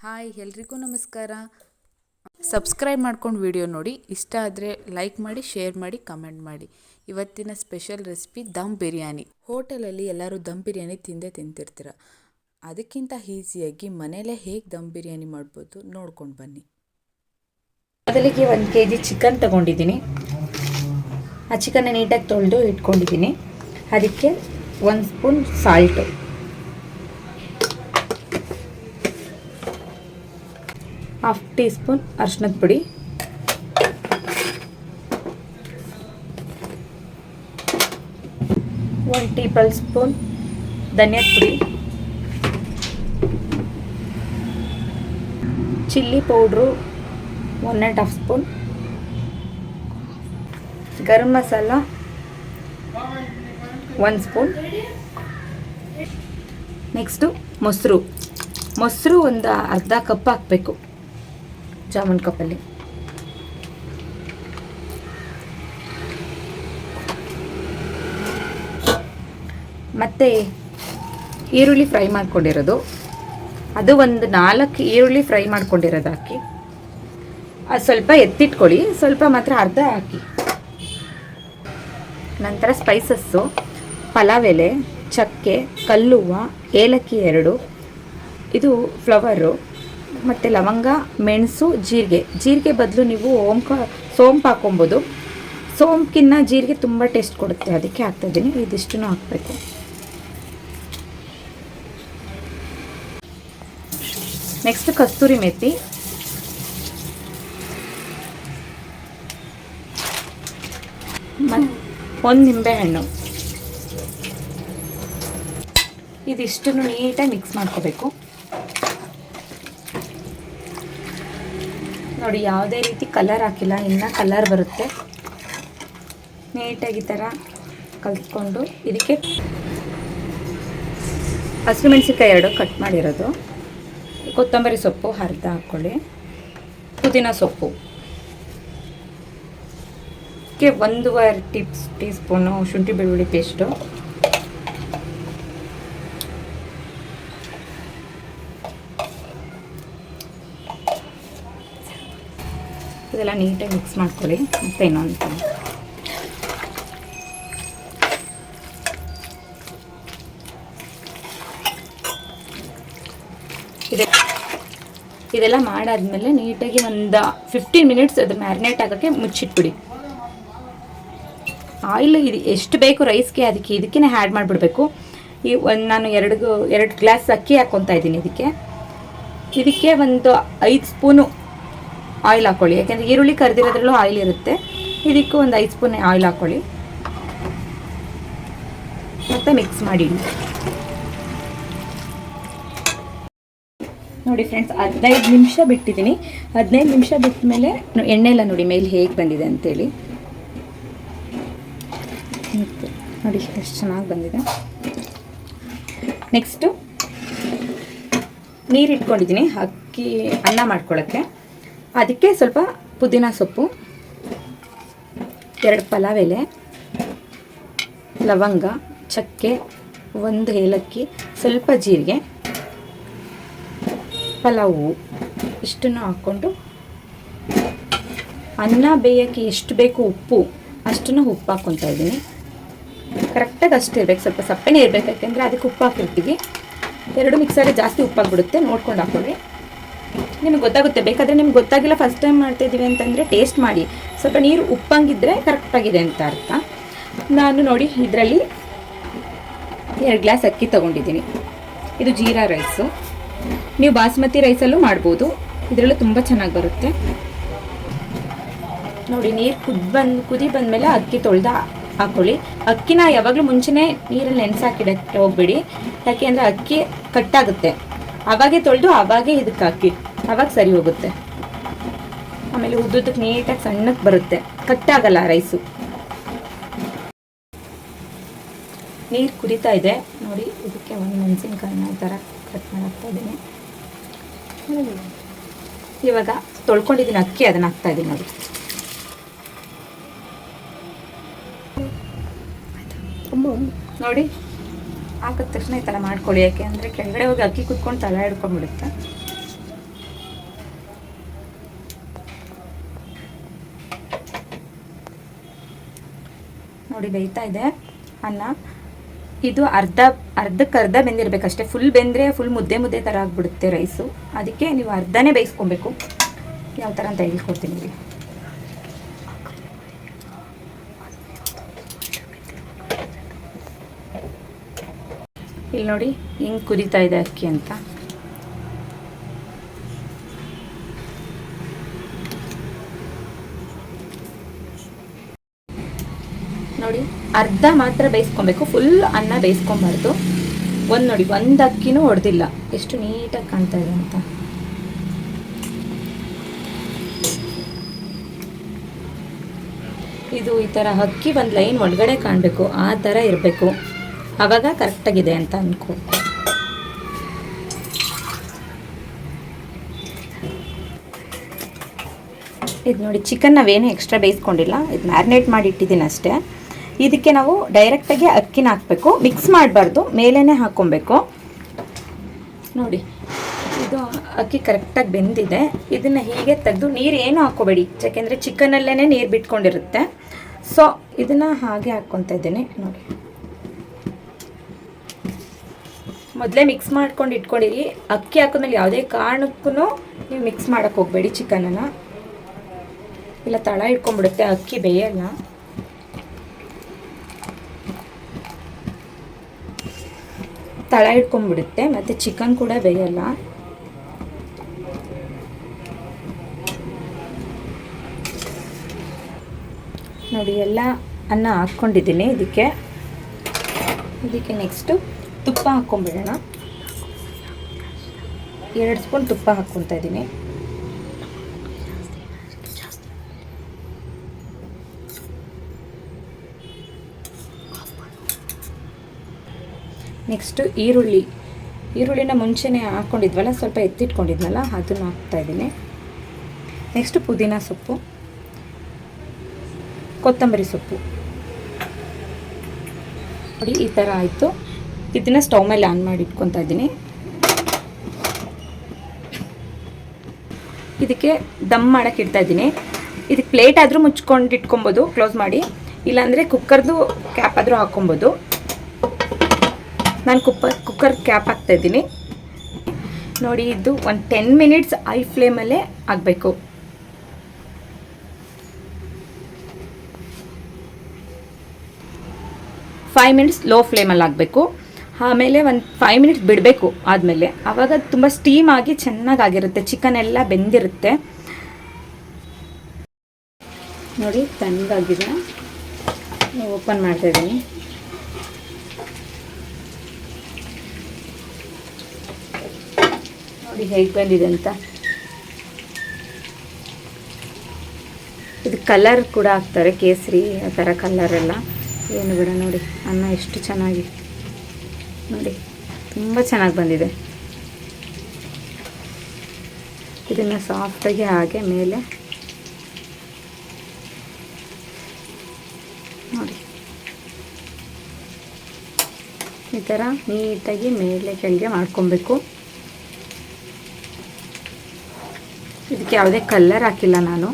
Hi ಎಲ್ರಿಗೂ ನಮಸ್ಕಾರ. Subscribe ಮಾಡ್ಕೊಂಡು ವಿಡಿಯೋ ನೋಡಿ, ಇಷ್ಟ ಆದರೆ ಲೈಕ್ ಮಾಡಿ, ಶೇರ್ ಮಾಡಿ, ಕಮೆಂಟ್ ಮಾಡಿ. ಇವತ್ತಿನ ಸ್ಪೆಷಲ್ ರೆಸಿಪಿ ದಮ್ ಬಿರಿಯಾನಿ. ಹೋಟೆಲಲ್ಲಿ ಎಲ್ಲರೂ ದಮ್ ಬಿರಿಯಾನಿ ತಿಂತಿರ್ತೀರ. ಅದಕ್ಕಿಂತ ಈಸಿಯಾಗಿ ಮನೇಲೇ ಹೇಗೆ ದಮ್ ಬಿರಿಯಾನಿ ಮಾಡ್ಬೋದು ನೋಡ್ಕೊಂಡು ಬನ್ನಿ. ಮೊದಲಿಗೆ 1 kg ಚಿಕನ್ ತಗೊಂಡಿದ್ದೀನಿ. ಆ ಚಿಕನ್ನ ನೀಟಾಗಿ ತೊಳೆದು ಇಟ್ಕೊಂಡಿದ್ದೀನಿ. ಅದಕ್ಕೆ 1 ಸ್ಪೂನ್ ಸಾಲ್ಟು, 1/2 ಟೀ ಸ್ಪೂನ್ ಅರಿಶಿನದ ಪುಡಿ, 1 ಟೇಬಲ್ ಸ್ಪೂನ್ ಧನಿಯಾ ಪುಡಿ, chilli powder 1.5 spoon, garam masala 1 spoon. Next ಮೊಸರು ಒಂದು ಅರ್ಧ ಕಪ್ ಹಾಕಬೇಕು, ಜಾಮೂನ್ ಕಪ್ಪಲ್ಲಿ. ಮತ್ತು ಈರುಳ್ಳಿ ಫ್ರೈ ಮಾಡ್ಕೊಂಡಿರೋದು, ಅದು ಒಂದು 4 ಈರುಳ್ಳಿ ಫ್ರೈ ಮಾಡ್ಕೊಂಡಿರೋದು ಹಾಕಿ. ಅದು ಸ್ವಲ್ಪ ಎತ್ತಿಟ್ಕೊಳ್ಳಿ, ಸ್ವಲ್ಪ ಮಾತ್ರ ಅರ್ಧ ಹಾಕಿ. ನಂತರ ಸ್ಪೈಸಸ್ಸು, ಪಲಾವ್ ಎಲೆ, ಚಕ್ಕೆ, ಕಲ್ಲುವ್ವ, ಏಲಕ್ಕಿ 2, ಇದು ಫ್ಲವರು, ಮತ್ತು ಲವಂಗ, ಮೆಣಸು, ಜೀರಿಗೆ ಬದಲು ನೀವು ಸೋಂಪು ಹಾಕೊಬೋದು. ಸೋಂಪಿನ ಜೀರಿಗೆ ತುಂಬ ಟೇಸ್ಟ್ ಕೊಡುತ್ತೆ, ಅದಕ್ಕೆ ಹಾಕ್ತಾಯಿದ್ದೀನಿ. ಇದಿಷ್ಟನ್ನು ಹಾಕಬೇಕು. ನೆಕ್ಸ್ಟ್ ಕಸ್ತೂರಿ ಮೆಥಿ, ಒಂದು ನಿಂಬೆಹಣ್ಣು. ಇದಿಷ್ಟನ್ನು ನೀಟಾಗಿ ಮಿಕ್ಸ್ ಮಾಡ್ಕೋಬೇಕು. ನೋಡಿ, ಯಾವುದೇ ರೀತಿ ಕಲರ್ ಹಾಕಿಲ್ಲ, ಇನ್ನು ಕಲರ್ ಬರುತ್ತೆ. ನೀಟಾಗಿ ಈ ಥರ ಕಲಿಸ್ಕೊಂಡು ಇದಕ್ಕೆ ಹಸಿಮೆಣಸಿನ್ಕಾಯಿ 2 ಕಟ್ ಮಾಡಿರೋದು, ಕೊತ್ತಂಬರಿ ಸೊಪ್ಪು ಅರ್ಧ ಹಾಕ್ಕೊಳ್ಳಿ, ಪುದೀನ ಸೊಪ್ಪು, ಇದಕ್ಕೆ 1.5 ಟೀ ಸ್ಪೂನು ಶುಂಠಿ ಬೆಳ್ಳುಳ್ಳಿ ಪೇಸ್ಟು, ಇದೆಲ್ಲ ನೀಟಾಗಿ ಮಿಕ್ಸ್ ಮಾಡ್ಕೊಳ್ಳಿ. ಮತ್ತು ಇನ್ನೊಂದು ಇದೆಲ್ಲ ಮಾಡಾದ್ಮೇಲೆ ನೀಟಾಗಿ ಒಂದು 15 ಮಿನಿಟ್ಸ್ ಅದು ಮ್ಯಾರಿನೇಟ್ ಆಗೋಕ್ಕೆ ಮುಚ್ಚಿಟ್ಬಿಡಿ. ಆಯಿಲ್ ಇದು ಎಷ್ಟು ಬೇಕು ರೈಸ್ಗೆ ಇದಕ್ಕೇ ಆ್ಯಡ್ ಮಾಡಿಬಿಡ್ಬೇಕು. ನಾನು 2 ಗ್ಲಾಸ್ ಅಕ್ಕಿ ಹಾಕ್ಕೊತಾ ಇದ್ದೀನಿ. ಇದಕ್ಕೆ ಒಂದು 5 ಸ್ಪೂನು ಆಯಿಲ್ ಹಾಕ್ಕೊಳ್ಳಿ, ಯಾಕೆಂದರೆ ಈರುಳ್ಳಿ ಕರೆದಿರೋದ್ರಲ್ಲೂ ಆಯಿಲ್ ಇರುತ್ತೆ. ಇದಕ್ಕೂ ಒಂದು 5 ಸ್ಪೂನ್ ಆಯಿಲ್ ಹಾಕ್ಕೊಳ್ಳಿ, ಮತ್ತು ಮಿಕ್ಸ್ ಮಾಡಿ. ನೋಡಿ ಫ್ರೆಂಡ್ಸ್, 15 ನಿಮಿಷ ಬಿಟ್ಟಿದ್ದೀನಿ. 15 ನಿಮಿಷ ಬಿಟ್ಟ ಮೇಲೆ ಎಣ್ಣೆ ಎಲ್ಲ ನೋಡಿ ಮೇಲೆ ಹೇಗೆ ಬಂದಿದೆ ಅಂತೇಳಿ. ನೋಡಿ ಎಷ್ಟು ಚೆನ್ನಾಗಿ ಬಂದಿದೆ. ನೆಕ್ಸ್ಟು ನೀರು ಇಟ್ಕೊಂಡಿದ್ದೀನಿ ಅನ್ನ ಮಾಡ್ಕೊಳ್ಳೋಕ್ಕೆ. ಅದಕ್ಕೆ ಸ್ವಲ್ಪ ಪುದೀನ ಸೊಪ್ಪು, 2 ಪಲಾವ್ ಎಲೆ, ಲವಂಗ, ಚಕ್ಕೆ, 1 ಏಲಕ್ಕಿ, ಸ್ವಲ್ಪ ಜೀರಿಗೆ, ಪಲಾವ್ ಹೂವು, ಇಷ್ಟನ್ನು ಹಾಕ್ಕೊಂಡು ಅನ್ನ ಬೇಯೋಕ್ಕೆ ಎಷ್ಟು ಬೇಕು ಉಪ್ಪು ಅಷ್ಟನ್ನು ಉಪ್ಪು ಹಾಕ್ಕೊತಾ ಇದ್ದೀನಿ. ಕರೆಕ್ಟಾಗಿ ಅಷ್ಟು ಇರಬೇಕು, ಸ್ವಲ್ಪ ಸಪ್ಪೆನೇ ಇರಬೇಕು, ಯಾಕೆಂದರೆ ಅದಕ್ಕೆ ಉಪ್ಪು ಹಾಕಿರ್ತೀವಿ. 2 ಮಿಕ್ಸಲ್ಲಿ ಜಾಸ್ತಿ ಉಪ್ಪಾಗಿಬಿಡುತ್ತೆ, ನೋಡ್ಕೊಂಡು ಹಾಕ್ಕೊಳ್ಳಿ. ನಿಮಗೆ ಗೊತ್ತಾಗುತ್ತೆ. ಬೇಕಾದರೆ ನಿಮ್ಗೆ ಗೊತ್ತಾಗಿಲ್ಲ, ಫಸ್ಟ್ ಟೈಮ್ ಮಾಡ್ತಾಯಿದ್ದೀವಿ ಅಂತಂದರೆ ಟೇಸ್ಟ್ ಮಾಡಿ. ಸ್ವಲ್ಪ ನೀರು ಉಪ್ಪಂಗಿದ್ರೆ ಕರೆಕ್ಟಾಗಿದೆ ಅಂತ ಅರ್ಥ. ನಾನು ನೋಡಿ ಇದರಲ್ಲಿ 2 ಗ್ಲಾಸ್ ಅಕ್ಕಿ ತೊಗೊಂಡಿದ್ದೀನಿ. ಇದು ಜೀರಾ ರೈಸು. ನೀವು ಬಾಸ್ಮತಿ ರೈಸಲ್ಲೂ ಮಾಡ್ಬೋದು, ಇದರಲ್ಲೂ ತುಂಬ ಚೆನ್ನಾಗಿ ಬರುತ್ತೆ. ನೋಡಿ, ನೀರು ಕುದಿ ಬಂದಮೇಲೆ ಅಕ್ಕಿ ತೊಳೆದು ಹಾಕ್ಕೊಳ್ಳಿ. ಅಕ್ಕಿನ ಯಾವಾಗಲೂ ಮುಂಚೆನೇ ನೀರಲ್ಲಿ ನೆನೆಸಾಕಿಡಕ್ಕೆ ಹೋಗ್ಬೇಡಿ, ಯಾಕೆ ಅಂದರೆ ಅಕ್ಕಿ ಕಟ್ಟಾಗುತ್ತೆ. ಆವಾಗೇ ತೊಳೆದು ಆವಾಗೇ ಇದಕ್ಕೆ ಹಾಕಿ, ಆವಾಗ ಸರಿ ಹೋಗುತ್ತೆ. ಆಮೇಲೆ ಉದ್ದುದ್ದಕ್ಕೆ ನೀಟಾಗಿ ಸಣ್ಣಕ್ಕೆ ಬರುತ್ತೆ, ಕಟ್ಟಾಗಲ್ಲ ರೈಸು. ನೀರು ಕುದೀತಾ ಇದೆ ನೋಡಿ. ಇದಕ್ಕೆ 1 ಮೆಣಸಿನ್ಕಾಯಿನ ಈ ಥರ ಕಟ್ ಮಾಡಾಕ್ತಾ ಇದ್ದೀನಿ. ಇವಾಗ ತೊಳ್ಕೊಂಡಿದ್ದೀನಿ ಅಕ್ಕಿ, ಅದನ್ನು ಹಾಕ್ತಾ ಇದ್ದೀನಿ ನೋಡಿ. ನೋಡಿ, ಹಾಕಿದ ತಕ್ಷಣ ಈ ಥರ ಮಾಡ್ಕೊಳ್ಳಿ, ಯಾಕೆ ಅಂದರೆ ಕೆಳಗಡೆ ಹೋಗಿ ಅಕ್ಕಿ ಕುತ್ಕೊಂಡು ತಲೆ ಹಿಡ್ಕೊಂಡ್ಬಿಡುತ್ತೆ. ನೋಡಿ ಬೇಯ್ತಾ ಇದೆ ಅನ್ನ. ಇದು ಅರ್ಧಕ್ಕರ್ಧ ಬೆಂದಿರಬೇಕಷ್ಟೇ. ಫುಲ್ ಬೆಂದರೆ ಫುಲ್ ಮುದ್ದೆ ಥರ ಆಗಿಬಿಡುತ್ತೆ ರೈಸು. ಅದಕ್ಕೆ ನೀವು ಅರ್ಧನೇ ಬೇಯಿಸ್ಕೊಬೇಕು. ಯಾವ ಥರ ಅಂತ ಹೇಳ್ಕೊಡ್ತೀನಿ ಇಲ್ಲಿ. ಇಲ್ಲಿ ನೋಡಿ ಹಿಂಗೆ ಕುದೀತಾ ಇದೆ ಅಕ್ಕಿ ಅಂತ. ನೋಡಿ ಅರ್ಧ ಮಾತ್ರ ಬೇಯಿಸ್ಕೊಬೇಕು, ಫುಲ್ ಅನ್ನ ಬೇಯಿಸ್ಕೊಬಾರ್ದು. ನೋಡಿ ಒಂದು ಅಕ್ಕಿನೂ ಹೊಡೆದಿಲ್ಲ, ಎಷ್ಟು ನೀಟಾಗಿ ಕಾಣ್ತಾ ಇದೆ ಅಂತ. ಇದು ಈ ಥರ ಅಕ್ಕಿ ಒಂದು ಲೈನ್ ಒಳಗಡೆ ಕಾಣಬೇಕು, ಆ ಥರ ಇರಬೇಕು. ಆವಾಗ ಕರೆಕ್ಟಾಗಿದೆ ಅಂತ ಅನ್ಕೋ. ಇದು ನೋಡಿ ಚಿಕನ್ ನಾವೇನು ಎಕ್ಸ್ಟ್ರಾ ಬೇಯಿಸ್ಕೊಂಡಿಲ್ಲ, ಇದು ಮ್ಯಾರಿನೇಟ್ ಮಾಡಿ ಇಟ್ಟಿದ್ದೀನಿ ಅಷ್ಟೇ. ಇದಕ್ಕೆ ನಾವು ಡೈರೆಕ್ಟಾಗಿ ಅಕ್ಕಿನ ಹಾಕಬೇಕು, ಮಿಕ್ಸ್ ಮಾಡಬಾರ್ದು, ಮೇಲೇ ಹಾಕ್ಕೊಬೇಕು. ನೋಡಿ ಇದು ಅಕ್ಕಿ ಕರೆಕ್ಟಾಗಿ ಬೆಂದಿದೆ. ಇದನ್ನು ಹೀಗೆ ತೆಗೆದು ನೀರು ಏನು ಹಾಕ್ಕೋಬೇಡಿ, ಯಾಕೆಂದರೆ ಚಿಕನಲ್ಲೇ ನೀರು ಬಿಟ್ಕೊಂಡಿರುತ್ತೆ. ಸೊ ಇದನ್ನು ಹಾಗೆ ಹಾಕ್ಕೊತಾ ಇದ್ದೀನಿ. ನೋಡಿ ಮೊದಲೇ ಮಿಕ್ಸ್ ಮಾಡ್ಕೊಂಡು ಇಟ್ಕೊಂಡಿರಿ. ಅಕ್ಕಿ ಹಾಕಿದ್ಮೇಲೆ ಯಾವುದೇ ಕಾರಣಕ್ಕೂ ನೀವು ಮಿಕ್ಸ್ ಮಾಡೋಕ್ಕೆ ಹೋಗಬೇಡಿ ಚಿಕನನ್ನು, ಇಲ್ಲ ತಳ ಇಟ್ಕೊಂಡ್ಬಿಡುತ್ತೆ, ಅಕ್ಕಿ ಬೇಯಲ್ಲ. ತಳ ಇಟ್ಕೊಂಡ್ಬಿಡುತ್ತೆ ಮತ್ತು ಚಿಕನ್ ಕೂಡ ಬೇಯಲ್ಲ. ನೋಡಿ ಎಲ್ಲ ಅನ್ನ ಹಾಕ್ಕೊಂಡಿದ್ದೀನಿ. ಇದಕ್ಕೆ ನೆಕ್ಸ್ಟು ತುಪ್ಪ ಹಾಕ್ಕೊಂಬಿಡೋಣ. 2 ಸ್ಪೂನ್ ತುಪ್ಪ ಹಾಕ್ಕೊತಾ ಇದ್ದೀನಿ. ನೆಕ್ಸ್ಟು ಈರುಳ್ಳಿನ ಮುಂಚೆನೇ ಹಾಕ್ಕೊಂಡಿದ್ವಲ್ಲ, ಸ್ವಲ್ಪ ಎತ್ತಿಟ್ಕೊಂಡಿದ್ನಲ್ಲ, ಅದನ್ನು ಹಾಕ್ತಾಯಿದ್ದೀನಿ. ನೆಕ್ಸ್ಟು ಪುದೀನ ಸೊಪ್ಪು, ಕೊತ್ತಂಬರಿ ಸೊಪ್ಪು. ನೋಡಿ ಈ ಥರ ಆಯಿತು. ಇದನ್ನು ಸ್ಟವ್ ಮೇಲೆ ಆನ್ ಮಾಡಿ ಇಟ್ಕೊತಾ ಇದ್ದೀನಿ. ಇದಕ್ಕೆ ದಮ್ ಮಾಡೋಕ್ಕೆ ಇಡ್ತಾ ಇದ್ದೀನಿ. ಇದಕ್ಕೆ ಪ್ಲೇಟ್ ಆದರೂ ಮುಚ್ಕೊಂಡು ಇಟ್ಕೊಬೋದು ಕ್ಲೋಸ್ ಮಾಡಿ, ಇಲ್ಲಾಂದರೆ ಕುಕ್ಕರ್ದು ಕ್ಯಾಪ್ ಆದರೂ ಹಾಕ್ಕೊಬೋದು. ನಾನು ಕುಕ್ಕರ್ ಕ್ಯಾಪ್ ಹಾಕ್ತಾಯಿದ್ದೀನಿ. ನೋಡಿ ಇದು ಒಂದು 10 ಮಿನಿಟ್ಸ್ ಐ ಫ್ಲೇಮಲ್ಲೇ ಆಗಬೇಕು. ಫೈವ್ ಮಿನಿಟ್ಸ್ ಲೋ ಫ್ಲೇಮಲ್ಲಿ ಆಗಬೇಕು. ಆಮೇಲೆ ಒಂದು 5 ಮಿನಿಟ್ಸ್ ಬಿಡಬೇಕು. ಆದಮೇಲೆ ಆವಾಗ ತುಂಬ ಸ್ಟೀಮ್ ಆಗಿ ಚೆನ್ನಾಗಾಗಿರುತ್ತೆ, ಚಿಕನ್ ಎಲ್ಲ ಬೆಂದಿರುತ್ತೆ. ನೋಡಿ ತಣ್ಣಗಾಗಿದೆ, ಓಪನ್ ಮಾಡ್ತಾಯಿದ್ದೀನಿ. ನೋಡಿ ಹೇಗೆ ಬಂದಿದೆ ಅಂತ. ಇದು ಕಲರ್ ಕೂಡ ಹಾಕ್ತಾರೆ, ಕೇಸರಿ ಆ ಥರ ಕಲರೆಲ್ಲ ಏನು ಬೇಡ. ನೋಡಿ ಅನ್ನ ಎಷ್ಟು ಚೆನ್ನಾಗಿ, ನೋಡಿ ತುಂಬ ಚೆನ್ನಾಗಿ ಬಂದಿದೆ. ಇದನ್ನು ಸಾಫ್ಟಾಗಿ ಹಾಗೆ ಮೇಲೆ ನೋಡಿ ಈ ಥರ ನೀಟಾಗಿ ಮೇಲೆ ಕೆಳಗೆ ಮಾಡ್ಕೊಬೇಕು. ಇದಕ್ಕೆ ಯಾವುದೇ ಕಲರ್ ಹಾಕಿಲ್ಲ ನಾನು.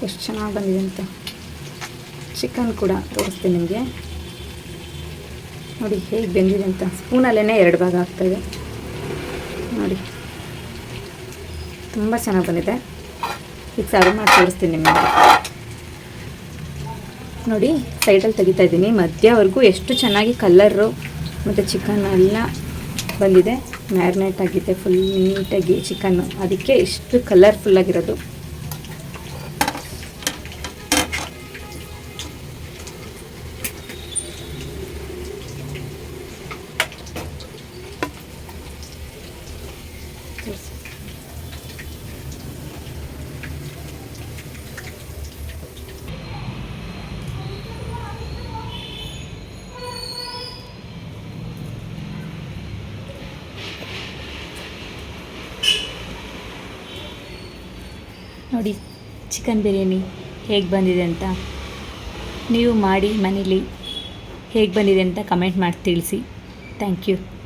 ಎಷ್ಟು ಚೆನ್ನಾಗಿ ಬಂದಿದೆ ಅಂತ. ಚಿಕನ್ ಕೂಡ ತೋರಿಸ್ತೀನಿ ನಿಮಗೆ. ನೋಡಿ ಹೇಗೆ ಬೆಂದಿದೆ ಅಂತ. ಸ್ಪೂನಲ್ಲೇ 2 ಭಾಗ ಆಗ್ತಾಯಿದೆ. ನೋಡಿ ತುಂಬ ಚೆನ್ನಾಗಿ ಬಂದಿದೆ. ಈಗ ಸರ್ವ್ ಮಾಡಿ ತೋರಿಸ್ತೀನಿ ನಿಮಗೆ. ನೋಡಿ ಸೈಡಲ್ಲಿ ತೆಗಿತಾ ಇದ್ದೀನಿ. ಮಧ್ಯವರೆಗೂ ಎಷ್ಟು ಚೆನ್ನಾಗಿ ಕಲ್ಲರು ಮತ್ತು ಚಿಕನ್ ಎಲ್ಲ ಬಂದಿದೆ. ಮ್ಯಾರಿನೇಟ್ ಆಗಿದೆ ಫುಲ್ ನೀಟಾಗಿ ಚಿಕನ್ನು, ಅದಕ್ಕೆ ಇಷ್ಟು ಕಲರ್ಫುಲ್ಲಾಗಿರೋದು. ನೋಡಿ ಚಿಕನ್ ಬಿರಿಯಾನಿ ಹೇಗೆ ಬಂದಿದೆ ಅಂತ. ನೀವು ಮಾಡಿ ಮನೇಲಿ ಹೇಗೆ ಬಂದಿದೆ ಅಂತ ಕಮೆಂಟ್ ಮಾಡಿ ತಿಳಿಸಿ. Thank you.